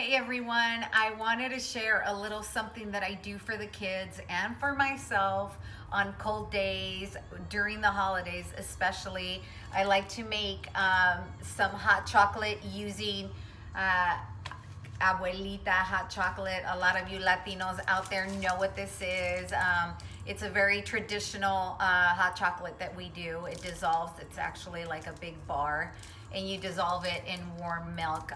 Hey everyone, I wanted to share a little something that I do for the kids and for myself on cold days during the holidays especially. I like to make some hot chocolate using uh, abuelita hot chocolate. A lot of you Latinos out there know what this is. It's a very traditional hot chocolate that we do. It dissolves, it's actually like a big bar, and you dissolve it in warm milk.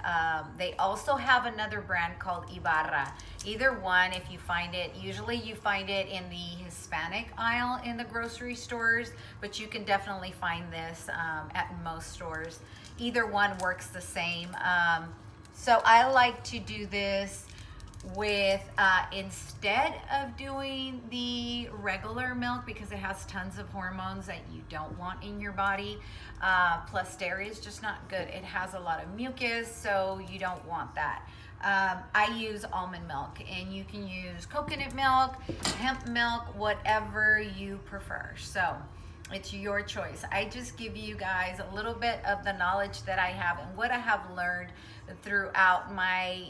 They also have another brand called Ibarra. Either one, if you find it, usually you find it in the Hispanic aisle in the grocery stores, but you can definitely find this at most stores. Either one works the same. So I like to do this with instead of doing the regular milk, because it has tons of hormones that you don't want in your body. Plus dairy is just not good. It has a lot of mucus, so you don't want that. I use almond milk, and you can use coconut milk, hemp milk, whatever you prefer. So it's your choice. I just give you guys a little bit of the knowledge that I have and what I have learned throughout my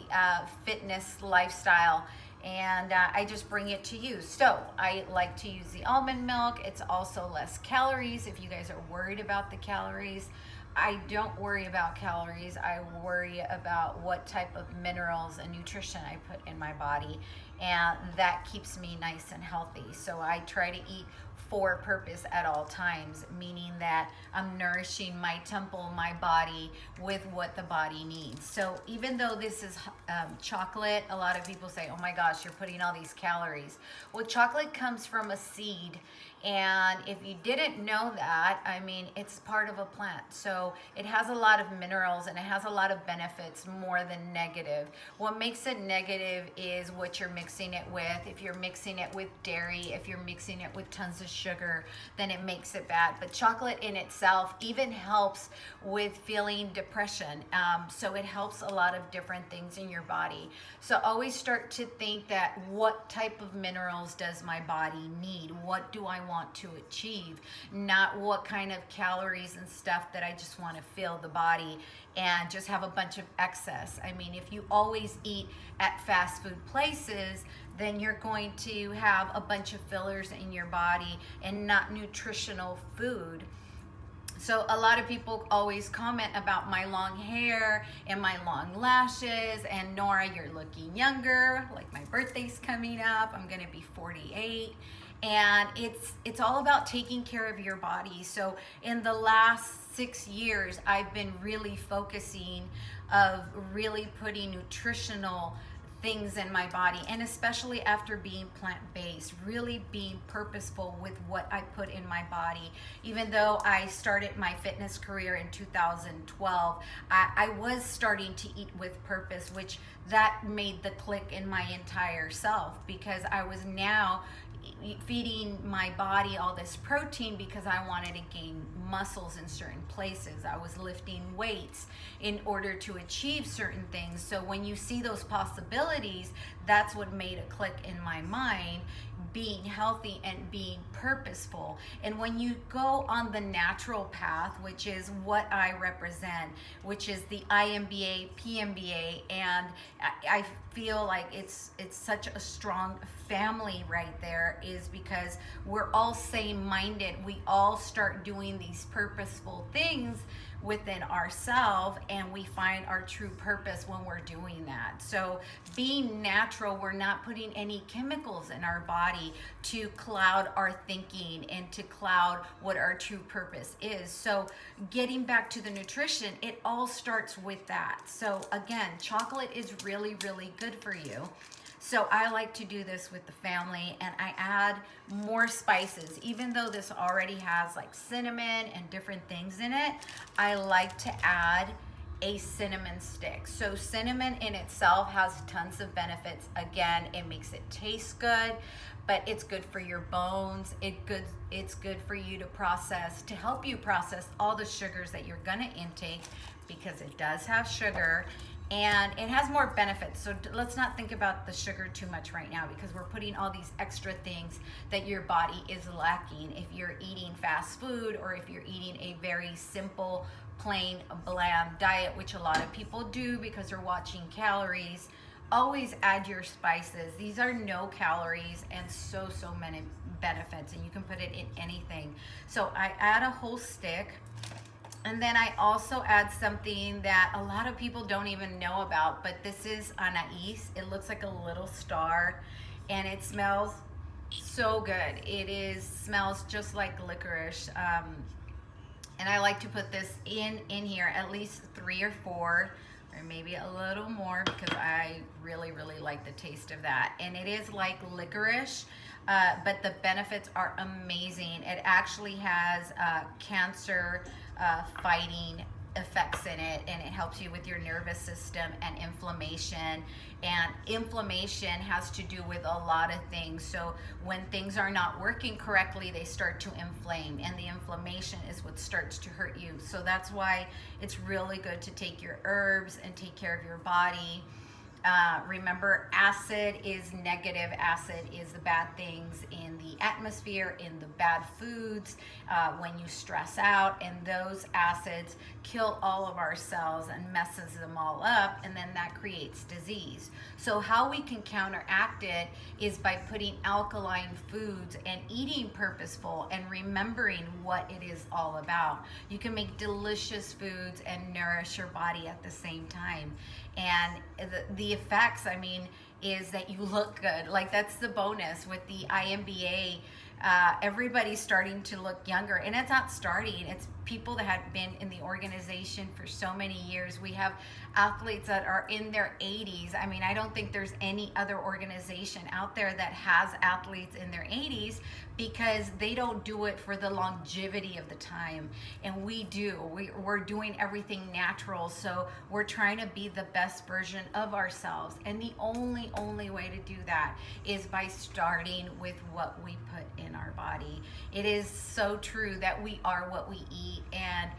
fitness lifestyle, and I just bring it to you. So I like to use the almond milk. It's also less calories. If you guys are worried about the calories, I don't worry about calories. I worry about what type of minerals and nutrition I put in my body, and that keeps me nice and healthy. So I try to eat for purpose at all times, meaning that I'm nourishing my temple, my body, with what the body needs. So even though this is chocolate, a lot of people say, oh my gosh, you're putting all these calories. Well, chocolate comes from a seed, and if you didn't know that, I mean, it's part of a plant. So it has a lot of minerals and it has a lot of benefits more than negative. What makes it negative is what you're mixing it with. If you're mixing it with dairy, if you're mixing it with tons of sugar, then it makes it bad. But chocolate in itself even helps with feeling depression. So it helps a lot of different things in your body. So always start to think that, what type of minerals does my body need? What do I want to achieve? Not what kind of calories and stuff that I just want to fill the body and just have a bunch of excess. I mean, if you always eat at fast food places, then you're going to have a bunch of fillers in your body and not nutritional food. So a lot of people always comment about my long hair and my long lashes, and Nora, you're looking younger, like my birthday's coming up. I'm gonna be 48. And it's all about taking care of your body. So in the last 6 years, I've been really focusing of really putting nutritional things in my body, and especially after being plant-based, really being purposeful with what I put in my body. Even though I started my fitness career in 2012, I was starting to eat with purpose, which that made the click in my entire self, because I was now feeding my body all this protein because I wanted to gain muscles in certain places. I was lifting weights in order to achieve certain things. So when you see those possibilities, that's what made a click in my mind, being healthy and being purposeful. And when you go on the natural path, which is what I represent, which is the IMBA, PMBA, and I feel like it's such a strong family right there, is because we're all same-minded. We all start doing these purposeful things within ourselves, and we find our true purpose when we're doing that. So being natural, we're not putting any chemicals in our body to cloud our thinking and to cloud what our true purpose is. So getting back to the nutrition, it all starts with that. So again, chocolate is really, really good for you. So I like to do this with the family, and I add more spices. Even though this already has like cinnamon and different things in it, I like to add a cinnamon stick. So cinnamon in itself has tons of benefits. Again, it makes it taste good, but it's good for your bones. It's good for you to process, to help you process all the sugars that you're gonna intake, because it does have sugar. And it has more benefits. So let's not think about the sugar too much right now, because we're putting all these extra things that your body is lacking if you're eating fast food, or if you're eating a very simple plain bland diet, which a lot of people do because they're watching calories, always add your spices. These are no calories and so many benefits, and you can put it in anything. So I add a whole stick, and then I also add something that a lot of people don't even know about, but this is anais. It looks like a little star, and it smells so good. Smells just like licorice. And I like to put this in here, at least 3 or 4, or maybe a little more, because I really like the taste of that. And it is like licorice, but the benefits are amazing. It actually has cancer fighting effects in it, and it helps you with your nervous system and inflammation. And inflammation has to do with a lot of things. So when things are not working correctly, they start to inflame, and the inflammation is what starts to hurt you. So that's why it's really good to take your herbs and take care of your body. Remember, acid is negative. Acid is the bad things in the atmosphere, in the bad foods, when you stress out, and those acids kill all of our cells and messes them all up, and then that creates disease. So how we can counteract it is by putting alkaline foods and eating purposeful and remembering what it is all about. You can make delicious foods and nourish your body at the same time. And the effects, I mean, is that you look good. Like, that's the bonus with the IMBA. Everybody's starting to look younger, and it's not starting. It's people that have been in the organization for so many years. We have athletes that are in their 80s. I mean, I don't think there's any other organization out there that has athletes in their 80s, because they don't do it for the longevity of the time, and we do. We're doing everything natural, so we're trying to be the best version of ourselves, and the only way to do that is by starting with what we put in our body. It is so true that we are what we eat, and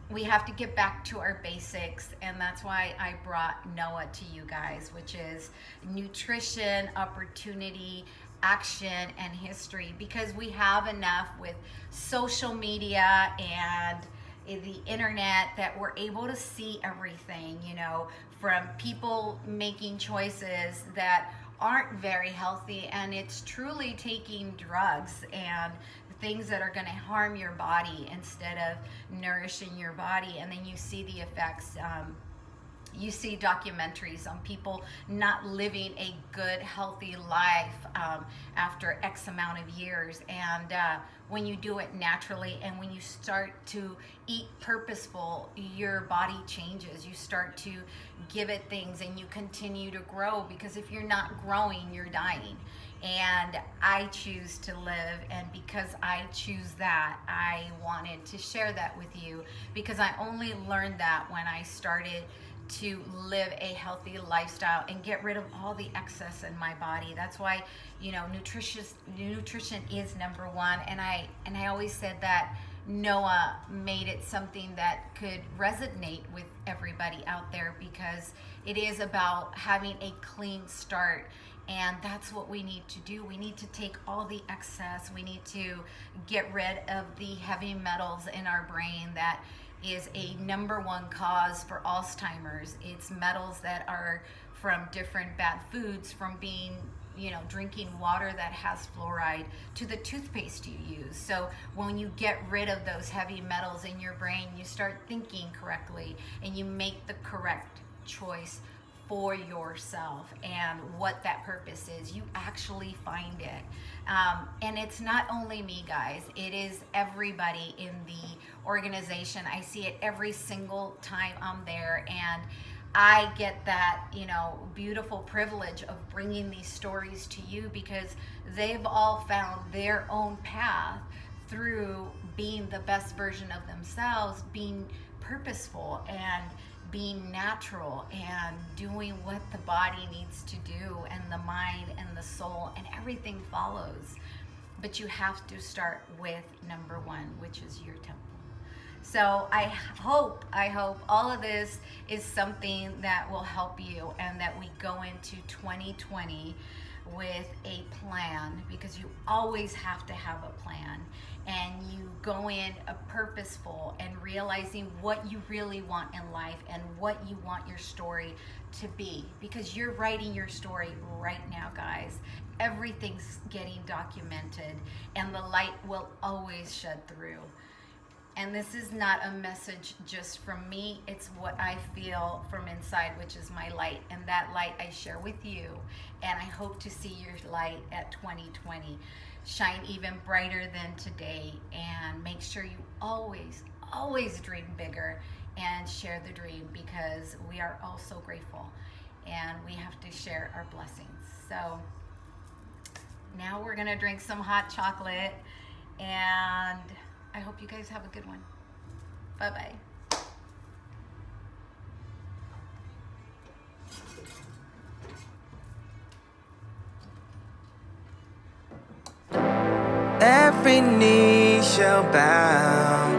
we have to get back to our basics, and that's why I brought Noah to you guys, which is nutrition, opportunity, action, and history, because we have enough with social media and the internet that we're able to see everything, you know, from people making choices that aren't very healthy, and it's truly taking drugs and things that are going to harm your body instead of nourishing your body. And then you see the effects. You see documentaries on people not living a good, healthy life after X amount of years. And when you do it naturally, and when you start to eat purposeful, your body changes. You start to give it things, and you continue to grow, because if you're not growing, you're dying. And I choose to live, and because I choose that, I wanted to share that with you, because I only learned that when I started to live a healthy lifestyle and get rid of all the excess in my body. That's why, you know, nutrition is number one. And I always said that Noah made it something that could resonate with everybody out there, because it is about having a clean start. And that's what we need to do. We need to take all the excess. We need to get rid of the heavy metals in our brain that is a number one cause for Alzheimer's. It's metals that are from different bad foods, from being, you know, drinking water that has fluoride, to the toothpaste you use. So when you get rid of those heavy metals in your brain, you start thinking correctly, and you make the correct choice for yourself and what that purpose is. You actually find it. And it's not only me, guys. It is everybody in the organization. I see it every single time I'm there, and I get that, you know, beautiful privilege of bringing these stories to you, because they've all found their own path through being the best version of themselves, being purposeful and being natural and doing what the body needs to do, and the mind and the soul, and everything follows. But you have to start with number one, which is your temple. So I hope all of this is something that will help you, and that we go into 2020 with a plan, because you always have to have a plan, and you go in a purposeful and realizing what you really want in life and what you want your story to be, because you're writing your story right now, guys. Everything's getting documented, and the light will always shed through. And this is not a message just from me, it's what I feel from inside, which is my light. And that light I share with you. And I hope to see your light at 2020 shine even brighter than today. And make sure you always, always dream bigger and share the dream, because we are all so grateful and we have to share our blessings. So now we're gonna drink some hot chocolate, and I hope you guys have a good one. Bye-bye. Every knee shall bow.